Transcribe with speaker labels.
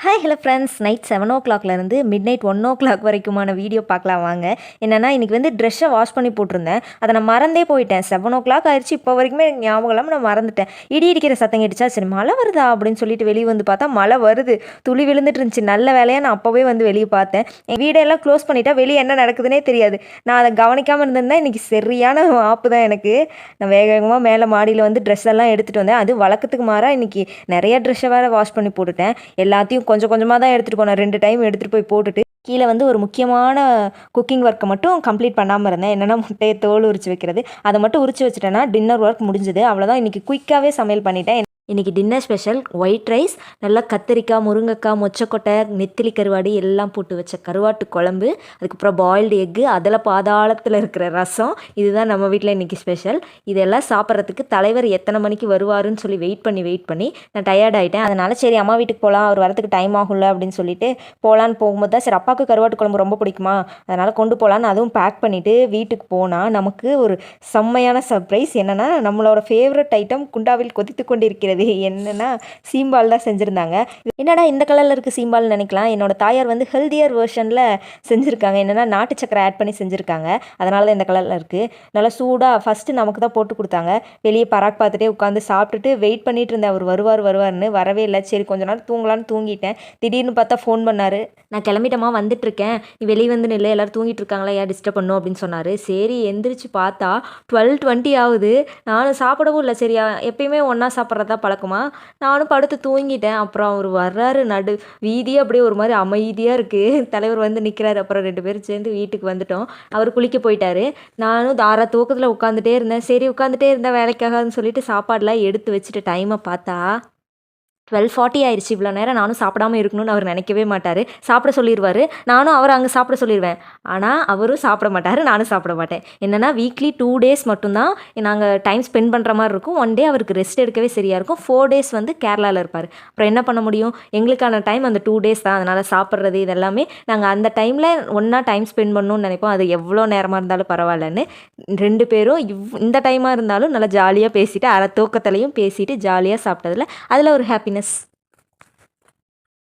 Speaker 1: Hi hello friends, night 7 o'clockலேருந்து midnight 1 o'clock வரைக்குமான video பார்க்கலாம் வாங்க. என்னென்னா இன்றைக்கி வந்து ட்ரெஸ்ஸை வாஷ் பண்ணி போட்டிருந்தேன். அதை நான் மறந்தே போயிட்டேன். 7 o'clock ஆயிடுச்சு, இப்போ வரைக்குமே எனக்கு ஞாபகம் இல்லாமல் நான் மறந்துட்டேன். இடி இடிக்கிற சத்தம் கேட்டுச்சா, சரி மழை வருதா அப்படின்னு சொல்லிட்டு வெளியே வந்து பார்த்தா மழை வருது. துளி விழுந்துட்டு இருந்துச்சு. நல்ல வேலையாக நான் அப்போவே வந்து வெளியே பார்த்தேன். என் வீடெல்லாம் க்ளோஸ் பண்ணிட்டா வெளியே என்ன நடக்குதுன்னே தெரியாது. நான் அதை கவனிக்காமல் இருந்திருந்தேன். இன்றைக்கி சரியான ஆப்பு தான் எனக்கு. நான் வேக வேகமாக மேலே மாடியில் வந்து ட்ரெஸ் எல்லாம் எடுத்துகிட்டு வந்தேன். அது வழக்கத்துக்கு மாறாக இன்றைக்கி நிறைய ட்ரெஸ்ஸை வேறு வாஷ் பண்ணி போட்டுட்டேன். எல்லாத்தையும் கொஞ்சம் கொஞ்சமாக தான் எடுத்துகிட்டு போனேன். 2 டைம் எடுத்துகிட்டு போய் போட்டுட்டு கீழே வந்து ஒரு முக்கியமான குக்கிங் ஒர்க்கை மட்டும் கம்ப்ளீட் பண்ணாமல் இருந்தேன். என்னென்னா முட்டையை தோல் உரிச்சு வைக்கிறது. அதை மட்டும் உரிச்சு வச்சுட்டேன்னா டின்னர் ஒர்க் முடிஞ்சுது. அவ்வளோதான். இன்றைக்கி குயிக்காகவே சமையல் பண்ணிட்டேன். இன்றைக்கி டின்னர் ஸ்பெஷல் ஒயிட் ரைஸ், நல்லா கத்திரிக்காய், முருங்கைக்காய், மொச்சக்கொட்டை, நெத்திலி கருவாடு எல்லாம் போட்டு வச்ச கருவாட்டு குழம்பு, அதுக்கப்புறம் பாயில்டு எக்கு, அதில் பாதாளத்தில் இருக்கிற ரசம். இதுதான் நம்ம வீட்டில் இன்றைக்கி ஸ்பெஷல். இதெல்லாம் சாப்பிட்றதுக்கு தலைவர் எத்தனை மணிக்கு வருவாருன்னு சொல்லி வெயிட் பண்ணி நான் டயர்ட் ஆகிட்டேன். அதனால் சரி அம்மா வீட்டுக்கு போகலாம், அவர் வரத்துக்கு டைம் ஆகும்ல அப்படின்னு சொல்லிட்டு போகலான்னு போகும்போது தான் சரி அப்பாவுக்கு கருவாட்டு குழம்பு ரொம்ப பிடிக்குமா, அதனால் கொண்டு போகலான்னு அதுவும் பேக் பண்ணிவிட்டு வீட்டுக்கு போனால் நமக்கு ஒரு செம்மையான சர்ப்ரைஸ். என்னென்னா நம்மளோட ஃபேவரட் ஐட்டம் குண்டாவில் கொதித்து கொண்டிருக்கிறது. என்னன்னா சீம்பால் தான் செஞ்சுருந்தாங்க. என்னடா இந்த கலரில் இருக்குது சீம்பால்னு நினைக்கலாம். என்னோட தாயார் வந்து ஹெல்தியர் வேர்ஷனில் செஞ்சுருக்காங்க. என்னென்னா நாட்டு சக்கரை ஆட் பண்ணி செஞ்சுருக்காங்க. அதனால தான் இந்த கலரில் இருக்குது. நல்லா சூடாக ஃபஸ்ட்டு நமக்கு தான் போட்டு கொடுத்தாங்க. வெளியே பராக் பார்த்துட்டே உட்காந்து சாப்பிட்டுட்டு வெயிட் பண்ணிட்டு இருந்தேன். அவர் வருவார்னு வரவே இல்லை. சரி கொஞ்ச நேரம் தூங்கலான்னு தூங்கிட்டேன். திடீர்னு பார்த்தா ஃபோன் பண்ணார். நான் கிளம்பிட்டமா, வந்துட்டுருக்கேன், நீ வெளியே வந்து நில்லை, எல்லோரும் தூங்கிட்டு இருக்காங்களா, ஏன் டிஸ்டர்ப் பண்ணும் அப்படின்னு சொன்னார். சரி எந்திரிச்சு பார்த்தா 12:20 ஆகுது. நானும் சாப்பிடவும் இல்லை. சரியா எப்பயுமே ஒன்றா சாப்பிட்றதா பழக்கமா, நானும் படுத்து தூங்கிட்டேன். அப்புறம் அவர் வர்றாரு. நடு வீதியே அப்படியே ஒரு மாதிரி அமைதியாக இருக்குது. தலைவர் வந்து நிற்கிறாரு. அப்புறம் 2 பேரும் சேர்ந்து வீட்டுக்கு வந்துட்டோம். அவர் குளிக்க போயிட்டாரு. நானும் தாரா தூக்கத்தில் உட்காந்துட்டே இருந்தேன். சரி உட்காந்துட்டே இருந்தேன் வேலைக்காகன்னு சொல்லிட்டு சாப்பாடெலாம் எடுத்து வச்சுட்டு டைமை பார்த்தா 12:40 ஆயிடுச்சு. இவ்வளோ நேரம் நானும் சாப்பிடாம இருக்கணும்னு அவர் நினைக்கவே மாட்டார். சாப்பிட சொல்லிடுவார். நானும் அவர் அங்கே சாப்பிட சொல்லிடுவேன். ஆனால் அவரும் சாப்பிட மாட்டார், நானும் சாப்பிட மாட்டேன். என்னென்னா வீக்லி 2 days மட்டும்தான் நாங்கள் டைம் ஸ்பெண்ட் பண்ணுற மாதிரி இருக்கும். 1 day அவருக்கு ரெஸ்ட் எடுக்கவே சரியாக இருக்கும். 4 days வந்து கேரளாவில் இருப்பார். அப்புறம் என்ன பண்ண முடியும், எங்களுக்கான டைம் அந்த 2 days தான். அதனால் சாப்பிட்றது இதெல்லாமே நாங்கள் அந்த டைமில் ஒன்றா டைம் ஸ்பெண்ட் பண்ணணும்னு நினைப்போம். அது எவ்வளோ நேரமாக இருந்தாலும் பரவாயில்லன்னு 2 பேரும் இந்த டைமாக இருந்தாலும் நல்லா ஜாலியாக பேசிட்டு, அரை தூக்கத்துலையும் பேசிட்டு ஜாலியாக சாப்பிட்டதில் அதில் ஒரு ஹாப்பினஸ்.